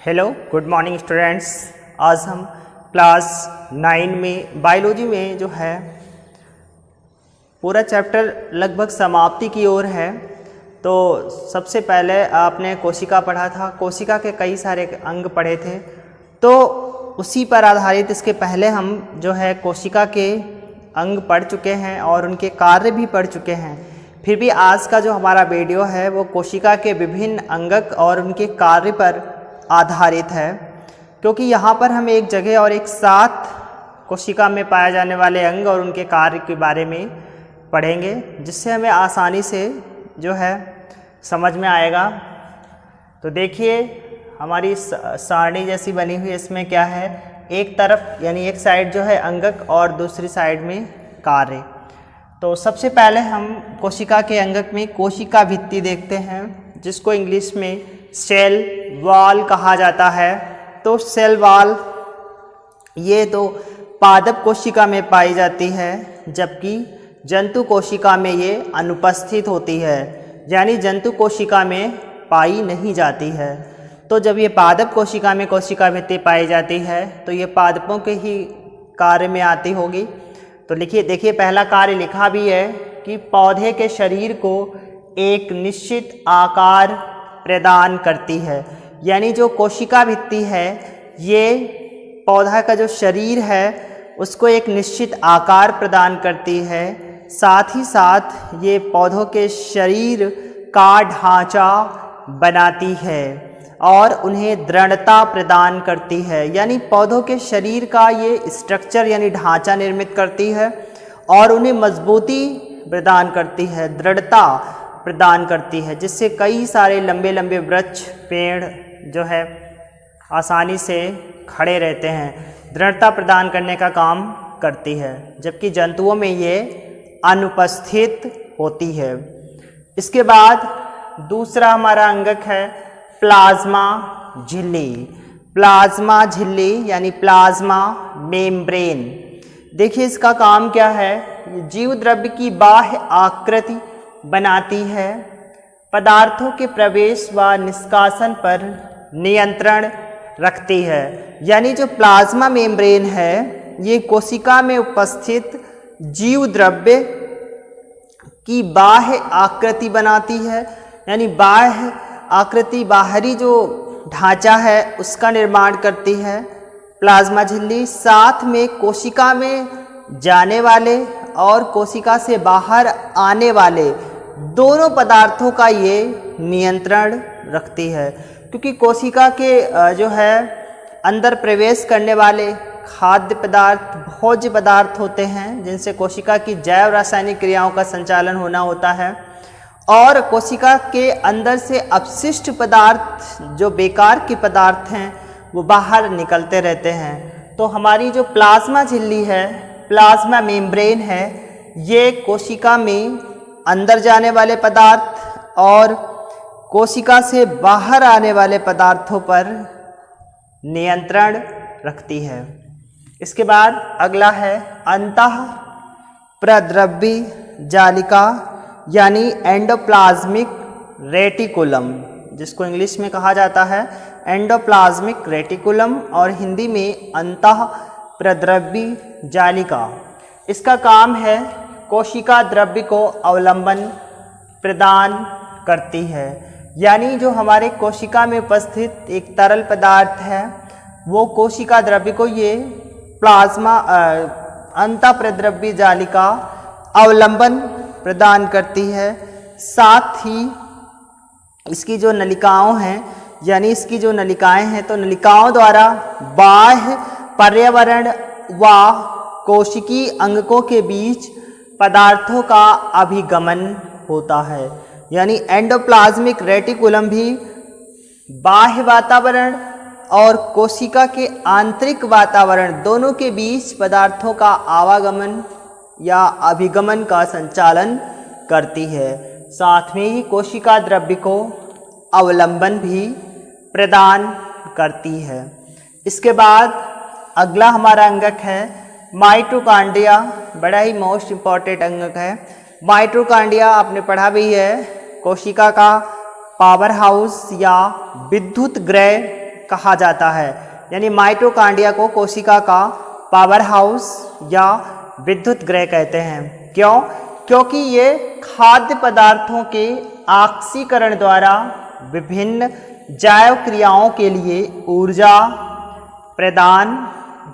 Hello good morning students. आज हम class 9 में बायोलॉजी में जो है पूरा चैप्टर लगभग समाप्ति की ओर है। तो सबसे पहले आपने कोशिका पढ़ा था, कोशिका के कई सारे अंग पढ़े थे, तो उसी पर आधारित इसके पहले हम जो है कोशिका के अंग पढ़ चुके हैं और उनके कार्य भी पढ़ चुके हैं। फिर भी आज का जो हमारा वीडियो है वो कोशिका के विभिन्न अंगक और उनके कार्य पर आधारित है, क्योंकि यहाँ पर हम एक जगह और एक साथ कोशिका में पाए जाने वाले अंग और उनके कार्य के बारे में पढ़ेंगे, जिससे हमें आसानी से जो है समझ में आएगा। तो देखिए हमारी सारणी जैसी बनी हुई, इसमें क्या है, एक तरफ यानी एक साइड जो है अंगक और दूसरी साइड में कार्य। तो सबसे पहले हम कोशिका के अंगक में कोशिका भित्ति देखते हैं, जिसको इंग्लिश में सेल वॉल कहा जाता है। तो सेल वॉल ये तो पादप कोशिका में पाई जाती है, जबकि जंतु कोशिका में ये अनुपस्थित होती है, यानी जंतु कोशिका में पाई नहीं जाती है। तो जब ये पादप कोशिका में कोशिका भित्ति पाई जाती है तो ये पादपों के ही कार्य में आती होगी। तो लिखिए, देखिए पहला कार्य लिखा भी है कि पौधे के शरीर को एक निश्चित आकार प्रदान करती है, यानी जो कोशिका भित्ति है ये पौधा का जो शरीर है उसको एक निश्चित आकार प्रदान करती है। साथ ही साथ ये पौधों के शरीर का ढांचा बनाती है और उन्हें दृढ़ता प्रदान करती है, यानी पौधों के शरीर का ये स्ट्रक्चर यानी ढांचा निर्मित करती है और उन्हें मजबूती प्रदान करती है, दृढ़ता प्रदान करती है, जिससे कई सारे लंबे लंबे वृक्ष पेड़ जो है आसानी से खड़े रहते हैं, दृढ़ता प्रदान करने का काम करती है, जबकि जंतुओं में ये अनुपस्थित होती है। इसके बाद दूसरा हमारा अंगक है प्लाज्मा झिल्ली। प्लाज्मा झिल्ली यानी प्लाज्मा मेम्ब्रेन। देखिए इसका काम क्या है, जीव द्रव्य की बाह्य आकृति बनाती है, पदार्थों के प्रवेश व निष्कासन पर नियंत्रण रखती है। यानी जो प्लाज्मा मेम्ब्रेन है ये कोशिका में उपस्थित जीव द्रव्य की बाह्य आकृति बनाती है, यानी बाह्य आकृति बाहरी जो ढांचा है उसका निर्माण करती है प्लाज्मा झिल्ली। साथ में कोशिका में जाने वाले और कोशिका से बाहर आने वाले दोनों पदार्थों का ये नियंत्रण रखती है, क्योंकि कोशिका के जो है अंदर प्रवेश करने वाले खाद्य पदार्थ भोज्य पदार्थ होते हैं, जिनसे कोशिका की जैव रासायनिक क्रियाओं का संचालन होना होता है, और कोशिका के अंदर से अपशिष्ट पदार्थ जो बेकार के पदार्थ हैं वो बाहर निकलते रहते हैं। तो हमारी जो प्लाज्मा झिल्ली है, प्लाज्मा मेम्ब्रेन है, ये कोशिका में अंदर जाने वाले पदार्थ और कोशिका से बाहर आने वाले पदार्थों पर नियंत्रण रखती है। इसके बाद अगला है अंतः प्रद्रव्य जालिका यानी एंडोप्लाज्मिक रेटिकुलम, जिसको इंग्लिश में कहा जाता है एंडोप्लाज्मिक रेटिकुलम और हिंदी में अंतः प्रद्रव्य जालिका। इसका काम है कोशिका द्रव्य को अवलंबन प्रदान करती है, यानी जो हमारे कोशिका में उपस्थित एक तरल पदार्थ है वो कोशिका द्रव्य को ये प्लाज्मा अंतःप्रद्रव्य जालिका अवलंबन प्रदान करती है। साथ ही इसकी जो नलिकाओं हैं, यानी इसकी जो नलिकाएं हैं, तो नलिकाओं द्वारा बाह्य पर्यावरण व कोशिकी अंगकों के बीच पदार्थों का अभिगमन होता है, यानी एंडोप्लाज्मिक रेटिकुलम भी बाह्य वातावरण और कोशिका के आंतरिक वातावरण दोनों के बीच पदार्थों का आवागमन या अभिगमन का संचालन करती है। साथ में ही कोशिका द्रव्य को अवलंबन भी प्रदान करती है। इसके बाद अगला हमारा अंगक है माइटोकॉन्ड्रिया। बड़ा ही मोस्ट इम्पॉर्टेंट अंगक है माइटोकॉन्ड्रिया। आपने पढ़ा भी है, कोशिका का पावर हाउस या विद्युत गृह कहा जाता है। यानी माइटोकॉन्ड्रिया को कोशिका का पावर हाउस या विद्युत गृह कहते हैं। क्यों? क्योंकि ये खाद्य पदार्थों के ऑक्सीकरण द्वारा विभिन्न जैव क्रियाओं के लिए ऊर्जा प्रदान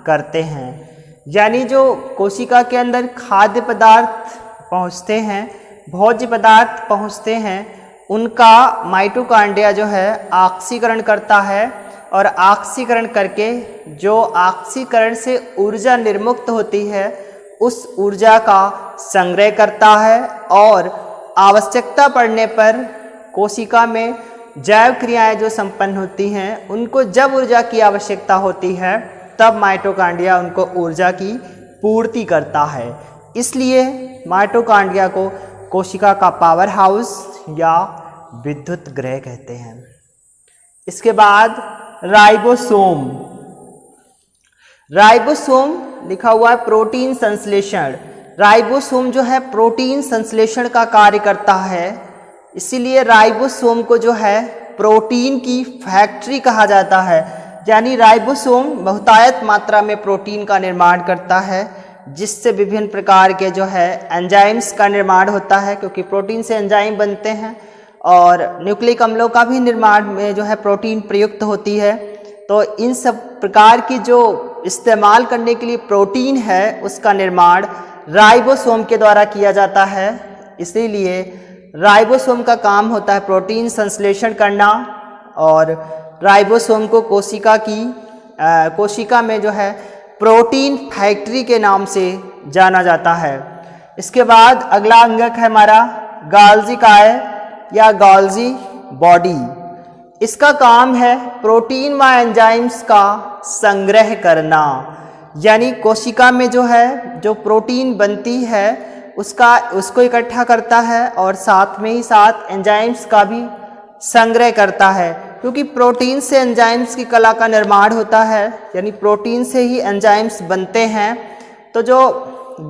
करते हैं। यानी जो कोशिका के अंदर खाद्य पदार्थ पहुंचते हैं, भोज्य पदार्थ पहुंचते हैं, उनका माइटोकॉन्ड्रिया जो है ऑक्सीकरण करता है और ऑक्सीकरण करके जो ऑक्सीकरण से ऊर्जा निर्मुक्त होती है उस ऊर्जा का संग्रह करता है और आवश्यकता पड़ने पर कोशिका में जैव क्रियाएं जो संपन्न होती हैं उनको जब ऊर्जा की आवश्यकता होती है तब माइटोकॉन्ड्रिया उनको ऊर्जा की पूर्ति करता है। इसलिए माइटोकॉन्ड्रिया को कोशिका का पावर हाउस या विद्युत गृह कहते हैं। इसके बाद राइबोसोम। राइबोसोम लिखा हुआ है प्रोटीन संश्लेषण। राइबोसोम जो है प्रोटीन संश्लेषण का कार्य करता है, इसीलिए राइबोसोम को जो है प्रोटीन की फैक्ट्री कहा जाता है। यानी राइबोसोम बहुतायत मात्रा में प्रोटीन का निर्माण करता है जिससे विभिन्न प्रकार के जो है एंजाइम्स का निर्माण होता है, क्योंकि प्रोटीन से एंजाइम बनते हैं और न्यूक्लिक अम्लों का भी निर्माण में जो है प्रोटीन प्रयुक्त होती है। तो इन सब प्रकार की जो इस्तेमाल करने के लिए प्रोटीन है उसका निर्माण राइबोसोम के द्वारा किया जाता है। इसीलिए राइबोसोम का काम होता है प्रोटीन संश्लेषण करना और राइबोसोम को कोशिका में जो है प्रोटीन फैक्ट्री के नाम से जाना जाता है। इसके बाद अगला अंगक है हमारा गोल्गी काय या गोल्गी बॉडी। इसका काम है प्रोटीन व एंजाइम्स का संग्रह करना। यानी कोशिका में जो है जो प्रोटीन बनती है उसको इकट्ठा करता है और साथ में ही साथ एंजाइम्स का भी संग्रह करता है, क्योंकि प्रोटीन से एंजाइम्स की कला का निर्माण होता है। यानी प्रोटीन से ही एंजाइम्स बनते हैं। तो जो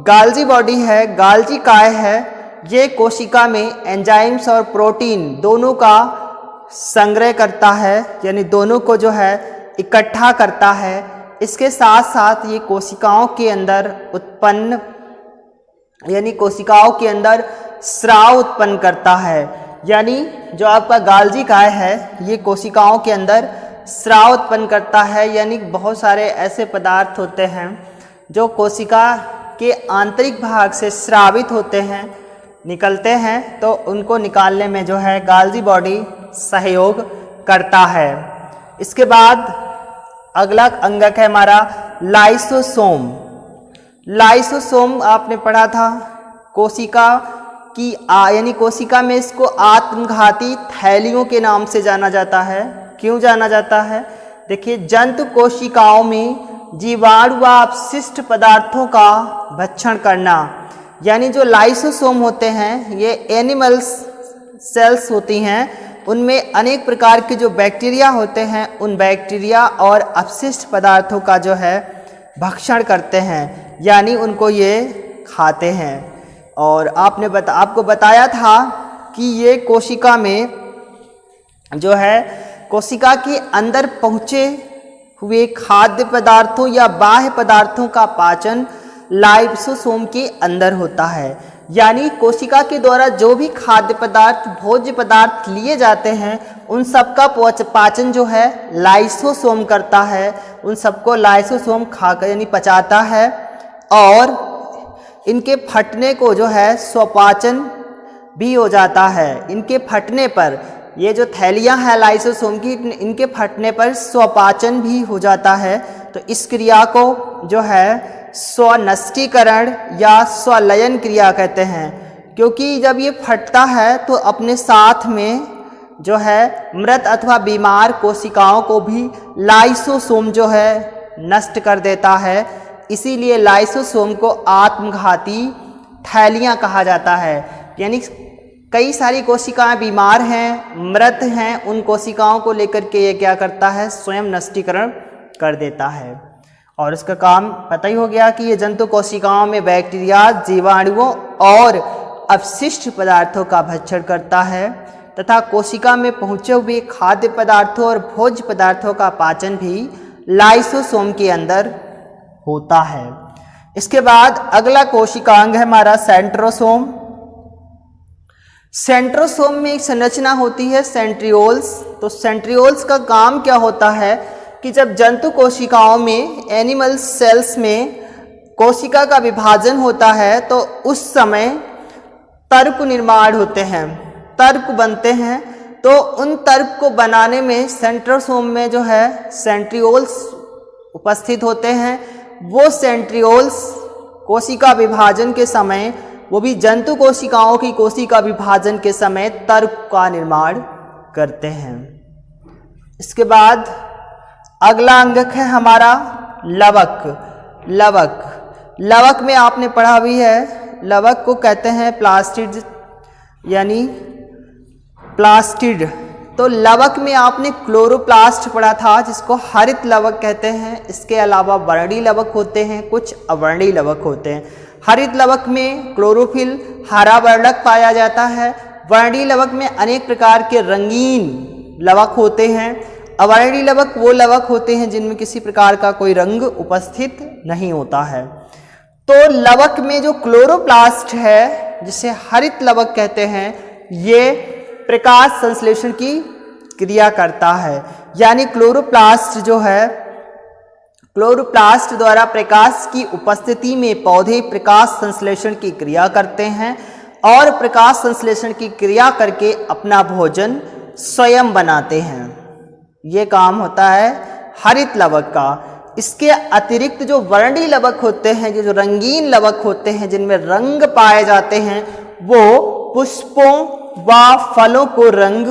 गोल्गी बॉडी है, गोल्गी काय है, ये कोशिका में एंजाइम्स और प्रोटीन दोनों का संग्रह करता है, यानी दोनों को जो है इकट्ठा करता है। इसके साथ साथ ये कोशिकाओं के अंदर उत्पन्न यानी कोशिकाओं के अंदर स्राव उत्पन्न करता है। यानी जो आपका गोल्गी काय है ये कोशिकाओं के अंदर स्राव उत्पन्न करता है। यानी बहुत सारे ऐसे पदार्थ होते हैं जो कोशिका के आंतरिक भाग से स्रावित होते हैं, निकलते हैं, तो उनको निकालने में जो है गोल्गी बॉडी सहयोग करता है। इसके बाद अगला अंगक है हमारा लाइसोसोम। लाइसोसोम आपने पढ़ा था कोशिका की यानी कोशिका में इसको आत्मघाती थैलियों के नाम से जाना जाता है। क्यों जाना जाता है? देखिए, जंतु कोशिकाओं में जीवाणु व अपशिष्ट पदार्थों का भक्षण करना। यानी जो लाइसोसोम होते हैं ये एनिमल्स सेल्स होती हैं, उनमें अनेक प्रकार के जो बैक्टीरिया होते हैं उन बैक्टीरिया और अपशिष्ट पदार्थों का जो है भक्षण करते हैं, यानी उनको ये खाते हैं। और आपको बताया था कि ये कोशिका में जो है कोशिका के अंदर पहुँचे हुए खाद्य पदार्थों या बाह्य पदार्थों का पाचन लाइसोसोम के अंदर होता है। यानी कोशिका के द्वारा जो भी खाद्य पदार्थ, भोज्य पदार्थ लिए जाते हैं उन सब का पाचन जो है लाइसोसोम करता है। उन सबको लाइसोसोम खाकर यानी पचाता है और इनके फटने को जो है स्वपाचन भी हो जाता है। इनके फटने पर ये जो थैलियाँ हैं लाइसोसोम की, इनके फटने पर स्वपाचन भी हो जाता है। तो इस क्रिया को जो है स्वनष्टीकरण या स्वलयन क्रिया कहते हैं, क्योंकि जब ये फटता है तो अपने साथ में जो है मृत अथवा बीमार कोशिकाओं को भी लाइसोसोम जो है नष्ट कर देता है। इसीलिए लाइसोसोम को आत्मघाती थैलियाँ कहा जाता है। यानी कई सारी कोशिकाएं बीमार हैं, मृत हैं, उन कोशिकाओं को लेकर के ये क्या करता है, स्वयं नष्टीकरण कर देता है। और इसका काम पता ही हो गया कि ये जंतु कोशिकाओं में बैक्टीरिया, जीवाणुओं और अपशिष्ट पदार्थों का भक्षण करता है। तथा कोशिका में पहुंचे हुए खाद्य पदार्थों और भोज्य पदार्थों का पाचन भी लाइसोसोम के अंदर होता है। इसके बाद अगला कोशिकांग है हमारा सेंट्रोसोम। सेंट्रोसोम में एक संरचना होती है सेंट्रियोल्स। तो सेंट्रियोल्स का काम क्या होता है कि जब जंतु कोशिकाओं में, एनिमल सेल्स में कोशिका का विभाजन होता है तो उस समय तर्क निर्माण होते हैं, तर्क बनते हैं। तो उन तर्क को बनाने में सेंट्रोसोम में जो है सेंट्रियोल्स उपस्थित होते हैं। वो सेंट्रियोल्स कोशिका विभाजन के समय, वो भी जंतु कोशिकाओं की कोशिका विभाजन के समय तर्क का निर्माण करते हैं। इसके बाद अगला अंगक है हमारा लवक। लवक में आपने पढ़ा भी है, लवक को कहते हैं प्लास्टिड, यानी प्लास्टिड। तो लवक में आपने क्लोरोप्लास्ट पढ़ा था जिसको हरित लवक कहते हैं। इसके अलावा वर्णी लवक होते हैं, कुछ अवर्णी लवक होते हैं। हरित लवक में क्लोरोफिल, हरा वर्णक पाया जाता है। वर्णी लवक में अनेक प्रकार के रंगीन लवक होते हैं। अवर्णी लवक वो लवक होते हैं जिनमें किसी प्रकार का कोई रंग उपस्थित नहीं होता है। तो लवक में जो क्लोरोप्लास्ट है जिसे हरित लवक कहते हैं, ये प्रकाश संश्लेषण की क्रिया करता है। यानी क्लोरोप्लास्ट जो है, क्लोरोप्लास्ट द्वारा प्रकाश की उपस्थिति में पौधे प्रकाश संश्लेषण की क्रिया करते हैं और प्रकाश संश्लेषण की क्रिया करके अपना भोजन स्वयं बनाते हैं। ये काम होता है हरित लवक का। इसके अतिरिक्त जो वर्णी लवक होते हैं, जो रंगीन लवक होते हैं जिनमें रंग पाए जाते हैं, वो पुष्पों व फलों को रंग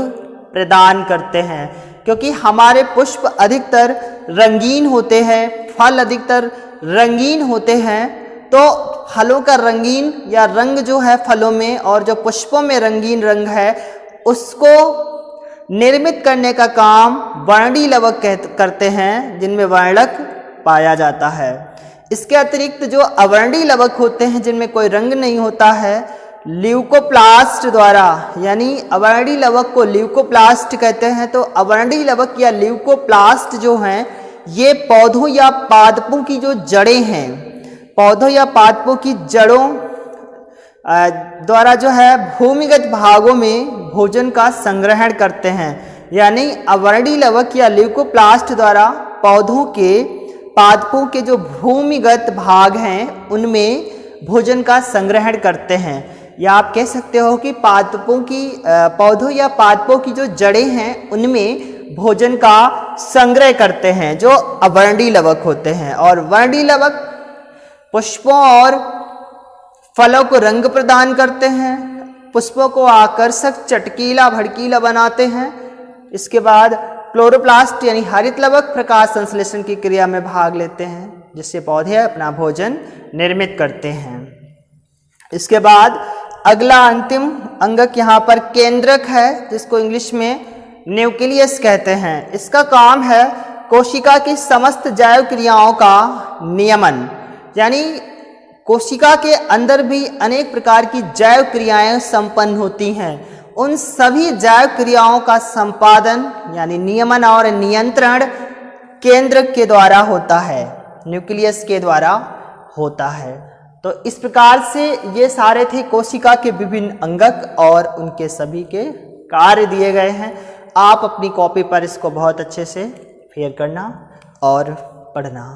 प्रदान करते हैं। क्योंकि हमारे पुष्प अधिकतर रंगीन होते हैं, फल अधिकतर रंगीन होते हैं, तो फलों का रंगीन या रंग जो है फलों में और जो पुष्पों में रंगीन रंग है, उसको निर्मित करने का काम वर्णी लवक करते हैं जिनमें वर्णक पाया जाता है। इसके अतिरिक्त जो अवर्णी लवक होते हैं जिनमें कोई रंग नहीं होता है, ल्यूकोप्लास्ट द्वारा, यानी अवर्णी लवक को ल्यूकोप्लास्ट कहते हैं। तो अवर्णी लवक या ल्यूकोप्लास्ट जो हैं, ये पौधों या पादपों की जो जड़ें हैं, पौधों या पादपों की जड़ों द्वारा जो है भूमिगत भागों में भोजन का संग्रहण करते हैं। यानी अवर्णी लवक या ल्यूकोप्लास्ट द्वारा पौधों के, पादपों के जो भूमिगत भाग हैं उनमें भोजन का संग्रहण करते हैं। या आप कह सकते हो कि पादपों की, पौधों या पादपों की जो जड़ें हैं उनमें भोजन का संग्रह करते हैं, जो अवर्णी लवक होते हैं। और वर्णी लवक पुष्पों और फलों को रंग प्रदान करते हैं, पुष्पों को आकर्षक, चटकीला, भड़कीला बनाते हैं। इसके बाद क्लोरोप्लास्ट यानी हरित लवक प्रकाश संश्लेषण की क्रिया में भाग लेते हैं, जिससे पौधे अपना भोजन निर्मित करते हैं। इसके बाद अगला अंतिम अंगक यहाँ पर केंद्रक है, जिसको इंग्लिश में न्यूक्लियस कहते हैं। इसका काम है कोशिका की समस्त जैव क्रियाओं का नियमन। यानी कोशिका के अंदर भी अनेक प्रकार की जैव क्रियाएं संपन्न होती हैं। उन सभी जैव क्रियाओं का संपादन यानी नियमन और नियंत्रण केंद्रक के द्वारा होता है, न्यूक्लियस के द्वारा होता है। तो इस प्रकार से ये सारे थे कोशिका के विभिन्न अंगक और उनके सभी के कार्य दिए गए हैं। आप अपनी कॉपी पर इसको बहुत अच्छे से फेर करना और पढ़ना।